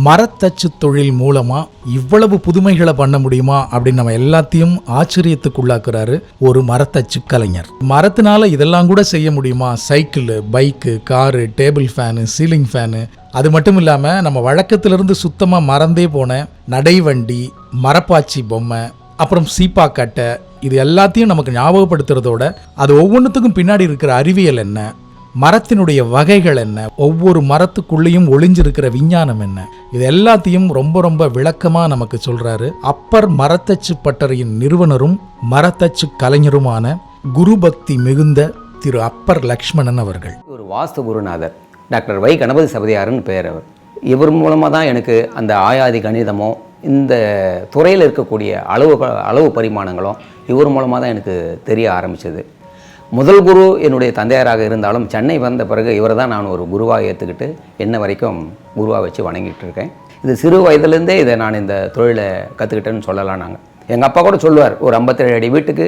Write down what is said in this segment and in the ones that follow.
மரத்தச்சு தொழில் மூலமா இவ்வளவு புதுமைகளை பண்ண முடியுமா அப்படின்னு நம்ம எல்லாத்தையும் ஆச்சரியத்துக்குள்ளாக்குறாரு ஒரு மரத்தச்சு கலைஞர். மரத்தினால இதெல்லாம் கூட செய்ய முடியுமா? Cycle, bike, car, table fan, ceiling fan, அது மட்டும் இல்லாமல் நம்ம வழக்கத்திலிருந்து சுத்தமாக மறந்தே போன நடைவண்டி, மரப்பாச்சி பொம்மை, அப்புறம் சீப்பா கட்டை, இது எல்லாத்தையும் நமக்கு ஞாபகப்படுத்துறதோட அது ஒவ்வொன்றுத்துக்கும் பின்னாடி இருக்கிற அறிவியல் என்ன, மரத்தினுடைய வகைகள் என்ன, ஒவ்வொரு மரத்துக்குள்ளேயும் ஒளிஞ்சிருக்கிற விஞ்ஞானம் என்ன, இது எல்லாத்தையும் ரொம்ப ரொம்ப விளக்கமாக நமக்கு சொல்கிறாரு அப்பர் மரத்தச்சு பட்டறையின் நிறுவனரும் மரத்தச்சு கலைஞருமான குருபக்தி மிகுந்த திரு அப்பர் லக்ஷ்மணன் அவர்கள். ஒரு வாஸ்து குருநாதர் டாக்டர் வை கணபதி சபதியாருன்னு பேர். இவர் மூலமாக தான் எனக்கு அந்த ஆயாதி கணிதமோ இந்த துறையில் இருக்கக்கூடிய அளவு பரிமாணங்களும் இவர் மூலமாக தான் எனக்கு தெரிய ஆரம்பித்தது. முதல் குரு என்னுடைய தந்தையாராக இருந்தாலும் சென்னை வந்த பிறகு இவரை தான் நான் ஒரு குருவாக ஏற்றுக்கிட்டு என்ன வரைக்கும் குருவாக வச்சு வணங்கிட்டு இருக்கேன். இது சிறு வயதுலேருந்தே இதை நான் இந்த தொழிலை கற்றுக்கிட்டேன்னு சொல்லலாம். நாங்கள் எங்கள் அப்பா கூட சொல்லுவார், ஒரு 57 அடி வீட்டுக்கு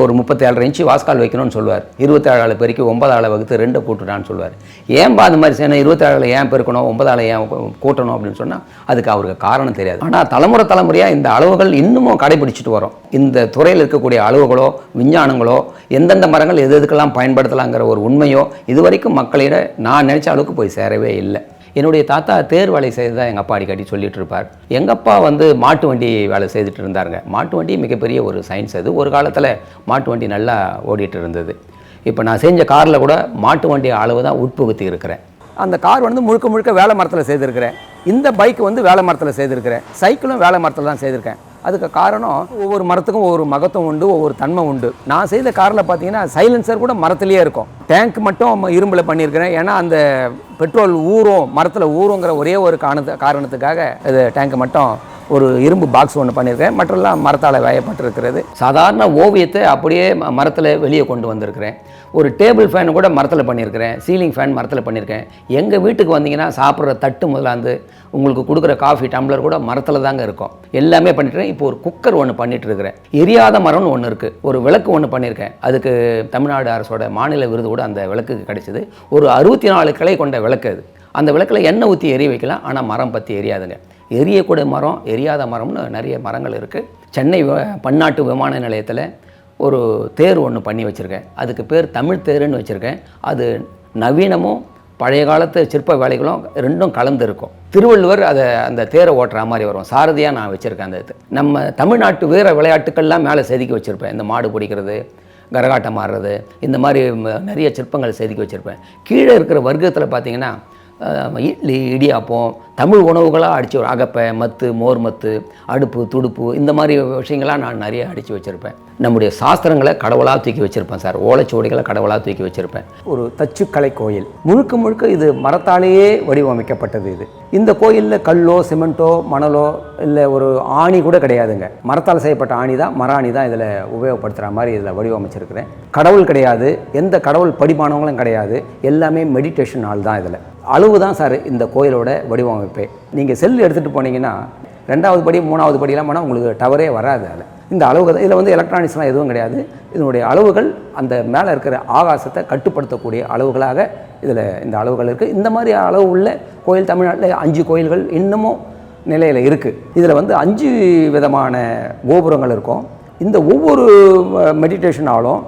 ஒரு 37 இன்ச்சு வாஸ்கால் வைக்கணும்னு சொல்லுவார். 27 பெருக்கி 9 வகுத்து 2 கூட்டுட்டான்னு சொல்லுவார். ஏன்பா அந்த மாதிரி செய்யணும், 27 ஏன் பெருக்கணும், 9 ஏன் கூட்டணும் அப்படின்னு சொன்னால் அதுக்கு அவருக்கு காரணம் தெரியாது. ஆனால் தலைமுறையாக இந்த அளவுகள் இன்னமும் கடைபிடிச்சிட்டு வரோம். இந்த துறையில் இருக்கக்கூடிய அளவுகளோ விஞ்ஞானங்களோ எந்தெந்த மரங்கள் எதுக்கெல்லாம் பயன்படுத்தலாங்கிற ஒரு உண்மையோ இதுவரைக்கும் மக்களிட நான் நினச்ச அளவுக்கு போய் சேரவே இல்லை. என்னுடைய தாத்தா தேர் வேலை செய்ததாக எங்கள் அப்பா அடிக்கடி சொல்லிட்டு இருப்பார். எங்கள் அப்பா மாட்டு வண்டி வேலை செய்துட்டு இருந்தாருங்க. மாட்டு வண்டி மிகப்பெரிய ஒரு சயின்ஸ். அது ஒரு காலத்தில் மாட்டு வண்டி நல்லா ஓடிட்டு இருந்தது. இப்போ நான் செஞ்ச காரில் கூட மாட்டு வண்டி அளவு தான் உட்புகுத்தி இருக்கிறேன். அந்த கார் முழுக்க வேலை மரத்தில் செய்திருக்கிறேன். இந்த பைக் வேலை மரத்தில் செய்திருக்கிறேன். சைக்கிளும் வேலை மரத்தில் தான் செய்திருக்கேன். அதுக்கு காரணம் ஒவ்வொரு மரத்துக்கும் ஒவ்வொரு மகத்துவம் உண்டு, ஒவ்வொரு தன்மை உண்டு. நான் செய்த காரில் பார்த்தீங்கன்னா சைலன்சர் கூட மரத்துலேயே இருக்கும். டேங்க் மட்டும் இரும்பில் பண்ணியிருக்கிறேன். ஏன்னா அந்த பெட்ரோல் மரத்தில் ஊறுங்கிற ஒரே ஒரு காரணத்துக்காக இது டேங்க் மட்டும் ஒரு இரும்பு பாக்ஸ் ஒன்று பண்ணியிருக்கேன். மற்றெல்லாம் மரத்தால் வேயப்பட்டிருக்கிறது. சாதாரண ஓவியத்தை அப்படியே மரத்தில் வெளியே கொண்டு வந்திருக்கிறேன். ஒரு டேபிள் ஃபேன் கூட மரத்தில் பண்ணியிருக்கிறேன். சீலிங் ஃபேன் மரத்தில் பண்ணியிருக்கேன். எங்கள் வீட்டுக்கு வந்தீங்கன்னா சாப்பிட்ற தட்டு முதலாந்து உங்களுக்கு கொடுக்குற காஃபி டம்ளர் கூட மரத்தில் தாங்க இருக்கும். எல்லாமே பண்ணிட்டுருக்கேன். இப்போ ஒரு குக்கர் ஒன்று பண்ணிகிட்டு இருக்கிறேன். எரியாத மரம்னு ஒன்று இருக்குது. ஒரு விளக்கு ஒன்று பண்ணியிருக்கேன். அதுக்கு தமிழ்நாடு அரசோட மாநில விருது கூட அந்த விளக்குக்கு கிடைச்சிது. ஒரு 64 கிளை கொண்ட விளக்கு அது. அந்த விளக்கில் எண்ணெய் ஊற்றி எரிய வைக்கலாம். ஆனால் மரம் பற்றி எரியாதுங்க. எரியக்கூடிய மரம், எரியாத மரம்னு நிறைய மரங்கள் இருக்குது. சென்னை பன்னாட்டு விமான நிலையத்தில் ஒரு தேர் ஒன்று பண்ணி வச்சுருக்கேன். அதுக்கு பேர் தமிழ் தேருன்னு வச்சுருக்கேன். அது நவீனமும் பழைய காலத்து சிற்ப வேலைகளும் ரெண்டும் கலந்து இருக்கும். திருவள்ளுவர் அந்த தேரை ஓட்டுற மாதிரி வரும். சாரதியாக நான் வச்சுருக்கேன். அந்த நம்ம தமிழ்நாட்டு வீர விளையாட்டுக்கள்லாம் மேலே செதுக்கி வச்சுருப்பேன். இந்த மாடு பிடிக்கிறது, கரகாட்டம் ஆடுறது, இந்த மாதிரி நிறைய சிற்பங்கள் செதுக்கி வச்சுருப்பேன். கீழே இருக்கிற வர்க்கத்தில் பார்த்திங்கன்னா இட்லி, இடியாப்பம், தமிழ் உணவுகளாக அடித்து அகப்பை, மத்து, மோர் மத்து, அடுப்பு, துடுப்பு, இந்த மாதிரி விஷயங்களாக நான் நிறைய அடித்து வச்சுருப்பேன். நம்முடைய சாஸ்திரங்களை கடவுளாக தூக்கி வச்சுருப்பேன் சார். ஓலைச்சுவடிகளை கடவுளாக தூக்கி வச்சுருப்பேன். ஒரு தச்சுக்கலை கோயில் முழுக்க இது மரத்தாலேயே வடிவமைக்கப்பட்டது. இந்த கோயிலில் கல்லோ சிமெண்ட்டோ மணலோ இல்லை ஒரு ஆணி கூட கிடையாதுங்க. மரத்தால் செய்யப்பட்ட ஆணி தான், மர ஆணி தான் இதில் உபயோகப்படுத்துகிற மாதிரி இதில் வடிவமைச்சிருக்கிறேன். கடவுள் கிடையாது, எந்த கடவுள் படிமானவங்களும் கிடையாது. எல்லாமே மெடிடேஷன் ஆள் தான். இதில் அளவு தான் சார் இந்த கோயிலோட வடிவமைப்பே. நீங்கள் செல் எடுத்துகிட்டு போனீங்கன்னா 2வது படி 3வது படியெல்லாம் போனால் உங்களுக்கு டவரே வராது. அதில் இந்த அளவு இதில் எலக்ட்ரானிக்ஸ்லாம் எதுவும் கிடையாது. இதனுடைய அளவுகள் அந்த மேலே இருக்கிற ஆகாசத்தை கட்டுப்படுத்தக்கூடிய அளவுகளாக இதில் இந்த அளவுகள் இருக்குது. இந்த மாதிரி அளவு உள்ள கோயில் தமிழ்நாட்டில் 5 கோயில்கள் இன்னமும் நிலையில் இருக்குது. இதில் 5 விதமான கோபுரங்கள் இருக்கும். இந்த ஒவ்வொரு மெடிடேஷன் ஆளும்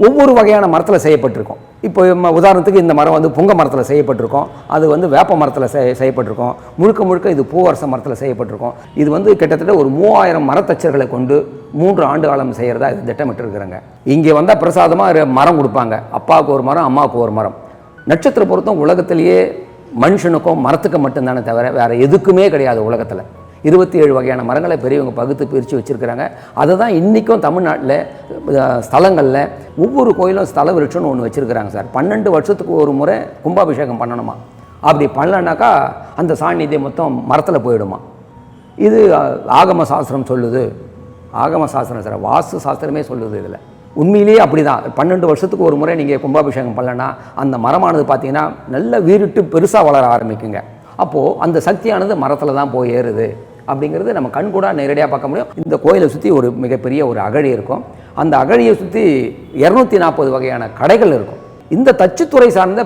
ஒவ்வொரு வகையான மரத்தில் செய்யப்பட்டிருக்கும். இப்போ உதாரணத்துக்கு இந்த மரம் புங்க மரத்தில் செய்யப்பட்டிருக்கும். அது வேப்ப மரத்தில் செய்யப்பட்டிருக்கும். முழுக்க இது பூவரச மரத்தில் செய்யப்பட்டிருக்கும். இது கிட்டத்தட்ட ஒரு 3000 மரத்தச்சர்களை கொண்டு 3 ஆண்டு காலம் செய்கிறதா இது திட்டமிட்டு இருக்கிறாங்க. இங்கே வந்தால் பிரசாதமாக மரம் கொடுப்பாங்க. அப்பாவுக்கு ஒரு மரம், அம்மாவுக்கு ஒரு மரம். நட்சத்திர பொருத்தம் உலகத்திலேயே மனுஷனுக்கும் மரத்துக்கும் மட்டும்தானே தவிர வேறு எதுக்குமே கிடையாது. உலகத்தில் 27 வகையான மரங்களை பெரியவங்க பகுத்து பிரித்து வச்சுருக்கிறாங்க. அதை தான் இன்றைக்கும் தமிழ்நாட்டில் ஸ்தலங்களில் ஒவ்வொரு கோயிலும் ஸ்தல விருட்சம்னு ஒன்று வச்சுருக்கிறாங்க சார். 12 வருஷத்துக்கு ஒரு முறை கும்பாபிஷேகம் பண்ணணுமா. அப்படி பண்ணலனாக்கா அந்த சாநித்தியம் மொத்தம் மரத்தில் போயிடுமா. இது ஆகம சாஸ்திரம் சொல்லுது. ஆகம சாஸ்திரம் சார், வாஸ்து சாஸ்திரமே சொல்லுது. இதில் உண்மையிலேயே அப்படி தான். 12 வருஷத்துக்கு ஒரு முறை நீங்கள் கும்பாபிஷேகம் பண்ணலன்னா அந்த மரமானது பார்த்திங்கன்னா நல்ல வீரிட்டு பெருசாக வளர ஆரம்பிக்குங்க. அப்போது அந்த சக்தியானது மரத்தில் தான் போய் ஏறுது அப்படிங்கிறது நம்ம கண் கூட நேரடியாக பார்க்க முடியும். இந்த கோயிலை சுற்றி ஒரு மிகப்பெரிய ஒரு அகழி இருக்கும். அந்த அகழியை சுற்றி 240 வகையான கடைகள் இருக்கும். இந்த தச்சுத்துறை சார்ந்த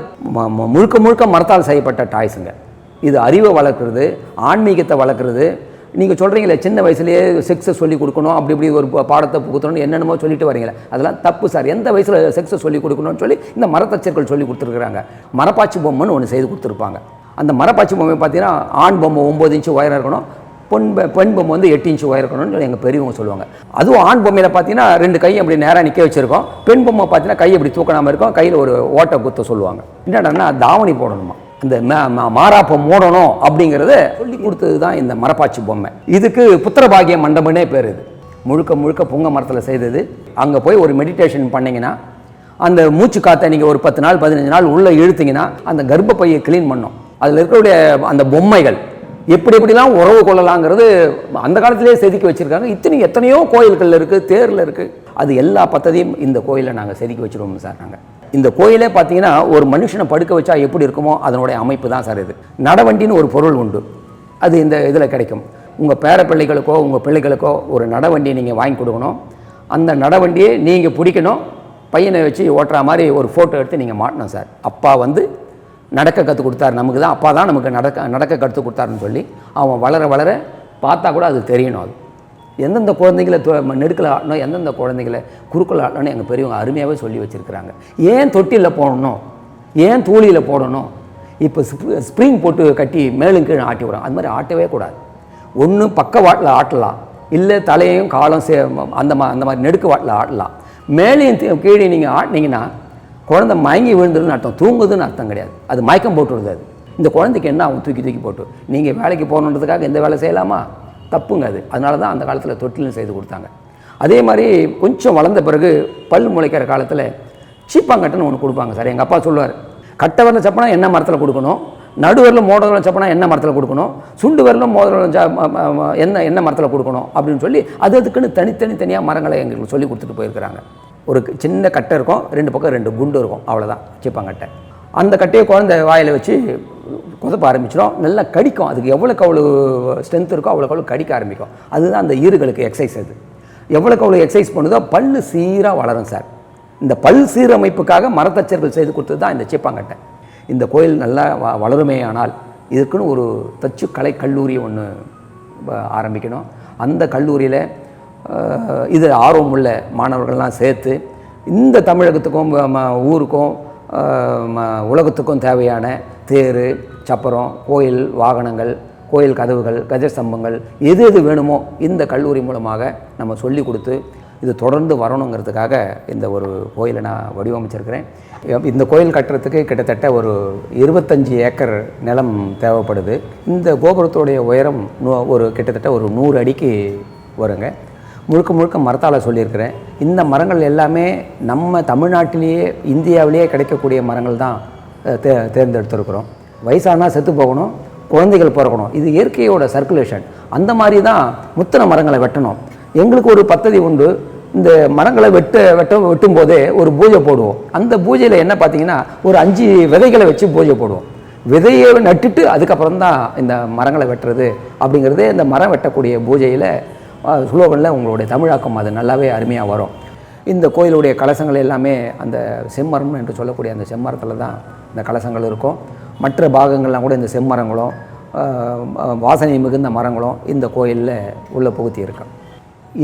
முழுக்க மரத்தால் செய்யப்பட்ட டாய்ஸுங்க. இது அறிவை வளர்க்குறது, ஆன்மீகத்தை வளர்க்குறது. நீங்கள் சொல்கிறீங்களே சின்ன வயசுலேயே செக்ஸை சொல்லிக் கொடுக்கணும், அப்படி இப்படி ஒரு பாடத்தை புகுத்தணும்னு என்னென்னமோ சொல்லிட்டு வரீங்களே, அதெல்லாம் தப்பு சார். எந்த வயசில் செக்ஸை சொல்லிக் கொடுக்கணும்னு சொல்லி இந்த மரத்தச்சர்கள் சொல்லி கொடுத்துருக்குறாங்க. மரப்பாச்சி பொம்மைன்னு ஒன்று செய்து கொடுத்துருப்பாங்க. அந்த மரப்பாச்சி பொம்மை பார்த்தீங்கன்னா ஆண் பொம்மை 9 இன்ச்சு உயரம் இருக்கணும், பெண் பொம்மை வந்து 8 இன்ச்சு உயரம் இருக்கணும்னு சொல்லி எங்கள் பெரியவங்க சொல்லுவாங்க. அதுவும் ஆண் பொம்மையில் பார்த்தீங்கன்னா 2 கை அப்படி நேராக நிற்க வச்சுருக்கோம், பெண் பொம்மை பார்த்தீங்கன்னா கை அப்படி தூக்கணாமல் இருக்கும், கையில் ஒரு ஓட்டை குத்த சொல்லுவாங்க. என்னடா தாவணி போடணுமா, இந்த மாராப்பை மூடணும் அப்படிங்கிறத சொல்லி கொடுத்தது தான் இந்த மரப்பாச்சி பொம்மை. இதுக்கு புத்திரபாகிய மண்டபம்னே பேர். இது முழுக்க முழுக்க புங்க மரத்தில் செய்தது. அங்கே போய் ஒரு மெடிடேஷன் பண்ணிங்கன்னா அந்த மூச்சு காற்றை நீங்கள் ஒரு 10 நாள் 15 நாள் உள்ளே இழுத்தீங்கன்னா அந்த கர்ப்பப்பையை க்ளீன் பண்ணும். அதில் இருக்கக்கூடிய அந்த பொம்மைகள் எப்படிலாம் உறவு கொள்ளலாங்கிறது அந்த காலத்திலே செதுக்கி வச்சுருக்காங்க. எத்தனையோ கோயில்களில் இருக்குது, தேரில் இருக்குது. அது எல்லா பத்ததையும் இந்த கோயிலில் நாங்கள் செதுக்கி வச்சுருவோம் சார். நாங்கள் இந்த கோயிலே பார்த்தீங்கன்னா ஒரு மனுஷனை படுக்க வச்சா எப்படி இருக்குமோ அதனுடைய அமைப்பு தான் சார் இது. நடவண்டின்னு ஒரு பொருள் உண்டு, அது இந்த இதில் கிடைக்கும். உங்கள் பேர பிள்ளைகளுக்கோ உங்கள் பிள்ளைகளுக்கோ ஒரு நடவண்டியை நீங்கள் வாங்கி கொடுக்கணும். அந்த நடவண்டியை நீங்கள் பிடிக்கணும், பையனை வச்சு ஓட்டுற மாதிரி ஒரு ஃபோட்டோ எடுத்து நீங்கள் மாட்டணும் சார். அப்பா வந்து நடக்க கற்றுக் கொடுத்தாரு, நமக்கு தான் அப்பா தான் நமக்கு நடக்க கற்றுக் கொடுத்தாருன்னு சொல்லி அவன் வளர வளர பார்த்தா கூட அது தெரியணும். அது எந்தெந்த குழந்தைகளை நெடுக்கலை ஆடணும், எந்தெந்த குழந்தைகளை குறுக்கள் ஆடணும்னு எங்கள் பெரியவங்க அருமையாகவே சொல்லி வச்சுருக்கிறாங்க. ஏன் தொட்டியில் போடணும், ஏன் தூளியில் போடணும், இப்போ ஸ்ப்ரிங் போட்டு கட்டி மேலும் கீழே ஆட்டி விடுறாங்க. அது மாதிரி ஆட்டவே கூடாது. ஒன்று பக்க வாட்டில் ஆட்டலாம், இல்லை தலையையும் காலம் அந்த மாதிரி நெடுக்கு வாட்டில் ஆட்டலாம். மேலேயும் கீழே நீங்கள் ஆட்டினீங்கன்னா குழந்தை மயங்கி விழுந்துருன்னு அர்த்தம், தூங்குதுன்னு அர்த்தம் கிடையாது. அது மயக்கம் போட்டு விடுது. அது இந்த குழந்தைக்கு என்ன ஆகும், தூக்கி போட்டு நீங்கள் வேலைக்கு போகணுன்றதுக்காக எந்த வேலை செய்யலாமா, தப்புங்க அது. அதனால தான் அந்த காலத்தில் தொட்டிலும் செய்து கொடுத்தாங்க. அதே மாதிரி கொஞ்சம் வளர்ந்த பிறகு பல் முளைக்கிற காலத்தில் சீப்பாங்கட்டுன்னு ஒன்று கொடுப்பாங்க சார். எங்கள் அப்பா சொல்லுவார், கட்டை வரல சப்பனா என்ன மரத்தில் கொடுக்கணும், நடுவரில் மோதிரம் சப்பனா என்ன மரத்தில் கொடுக்கணும், சுண்டு வரலும் மோதிரம் என்ன மரத்தில் கொடுக்கணும் அப்படின்னு சொல்லி அதுக்குன்னு தனித்தனியாக மரங்களை எங்களுக்கு சொல்லி கொடுத்துட்டு போயிருக்கிறாங்க. ஒரு சின்ன கட்டை இருக்கும், 2 பக்கம் 2 குண்டு இருக்கும், அவ்வளோதான் சீப்பாங்கட்டை. அந்த கட்டையை குழந்தை வாயில் வச்சு குதப்ப ஆரம்பிச்சிடும், நல்லா கடிக்கும். அதுக்கு எவ்வளோக்கு அவ்வளோ ஸ்ட்ரென்த் இருக்கோ அவ்வளோக்கு கடிக்க ஆரம்பிக்கும். அதுதான் அந்த ஈறுகளுக்கு எக்ஸசைஸ். அது எவ்வளோக்கு அவ்வளோ எக்ஸசைஸ் பண்ணுதோ பல் சீராக வளரும் சார். இந்த பல் சீரமைப்புக்காக மரத்தச்சர்கள் செய்து கொடுத்தது தான் இந்த சீப்பாங்கட்டை. இந்த கோயில் நல்லா வளருமே ஆனால் இதுக்குன்னு ஒரு தச்சு கலை கல்லூரி ஒன்று ஆரம்பிக்கணும். அந்த கல்லூரியில் இது ஆர்வம் உள்ள மாணவர்கள்லாம் சேர்த்து இந்த தமிழகத்துக்கும் ஊருக்கும் உலகத்துக்கும் தேவையான தேர், சப்பரம், கோயில் வாகனங்கள், கோயில் கதவுகள், கஜஸ்தம்பங்கள் எது வேணுமோ இந்த கல்லூரி மூலமாக நம்ம சொல்லி கொடுத்து இது தொடர்ந்து வரணுங்கிறதுக்காக இந்த ஒரு கோயிலை நான் வடிவமைச்சிருக்கிறேன். இந்த கோயில் கட்டுறதுக்கு கிட்டத்தட்ட ஒரு 25 ஏக்கர் நிலம் தேவைப்படுது. இந்த கோபுரத்துடைய உயரம் கிட்டத்தட்ட ஒரு 100 அடிக்கு வருங்க. முழுக்க மரத்தால் சொல்லியிருக்கிறேன். இந்த மரங்கள் எல்லாமே நம்ம தமிழ்நாட்டிலேயே இந்தியாவிலேயே கிடைக்கக்கூடிய மரங்கள் தான் தேர்ந்தெடுத்திருக்கிறோம். வயசானால் செத்து போகணும், குழந்தைகள் பிறக்கணும், இது இயற்கையோட சர்க்குலேஷன். அந்த மாதிரி தான் முத்தின மரங்களை வெட்டணும். எங்களுக்கு ஒரு பദ്ധதி உண்டு. இந்த மரங்களை வெட்டும் போதே ஒரு பூஜை போடுவோம். அந்த பூஜையில் என்ன பார்த்தீங்கன்னா ஒரு 5 விதைகளை வச்சு பூஜை போடுவோம். விதையை நட்டுட்டு அதுக்கப்புறம் தான் இந்த மரங்களை வெட்டுறது அப்படிங்கிறதே இந்த மரம் வெட்டக்கூடிய பூஜையில் ஸ்லோகனில் உங்களுடைய தமிழாக்கம் அது நல்லாவே அருமையாக வரும். இந்த கோயிலுடைய கலசங்கள் எல்லாமே அந்த செம்மரம் என்று சொல்லக்கூடிய அந்த செம்மரத்தில் தான் இந்த கலசங்கள் இருக்கும். மற்ற பாகங்கள்லாம் கூட இந்த செம்மரங்களும் வாசனை மிகுந்த மரங்களும் இந்த கோயிலில் உள்ள புகுத்தி இருக்கும்.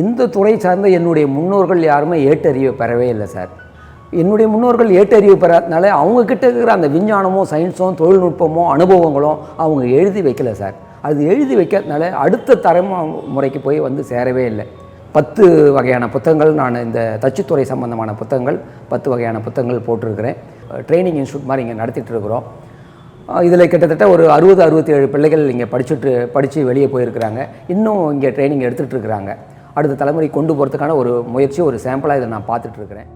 இந்த துறை சார்ந்த என்னுடைய முன்னோர்கள் யாருமே ஏட்டறிவை பெறவே இல்லை சார். என்னுடைய முன்னோர்கள் ஏட்டறிவு பெறாதனால அவங்கக்கிட்ட இருக்கிற அந்த விஞ்ஞானமும் சயின்ஸும் தொழில்நுட்பமும் அனுபவங்களும் அவங்க எழுதி வைக்கலை சார். அது எழுதி வைக்கிறதுனால அடுத்த தலைமுறைக்கு போய் வந்து சேரவே இல்லை. 10 வகையான புத்தகங்கள் நான் இந்த தச்சுத்துறை சம்பந்தமான புத்தகங்கள் 10 வகையான புத்தகங்கள் போட்டிருக்கிறேன். ட்ரைனிங் இன்ஸ்டியூட் மாதிரி இங்கே நடத்திட்டு இருக்கிறோம். இதில் கிட்டத்தட்ட ஒரு 60-67 பிள்ளைகள் இங்கே படித்து வெளியே போயிருக்கிறாங்க. இன்னும் இங்கே ட்ரைனிங் எடுத்துகிட்டு இருக்கிறாங்க. அடுத்த தலைமுறை கொண்டு போகிறதுக்கான ஒரு முயற்சி, ஒரு சாம்பிளாக இதை நான் பார்த்துட்ருக்கிறேன்.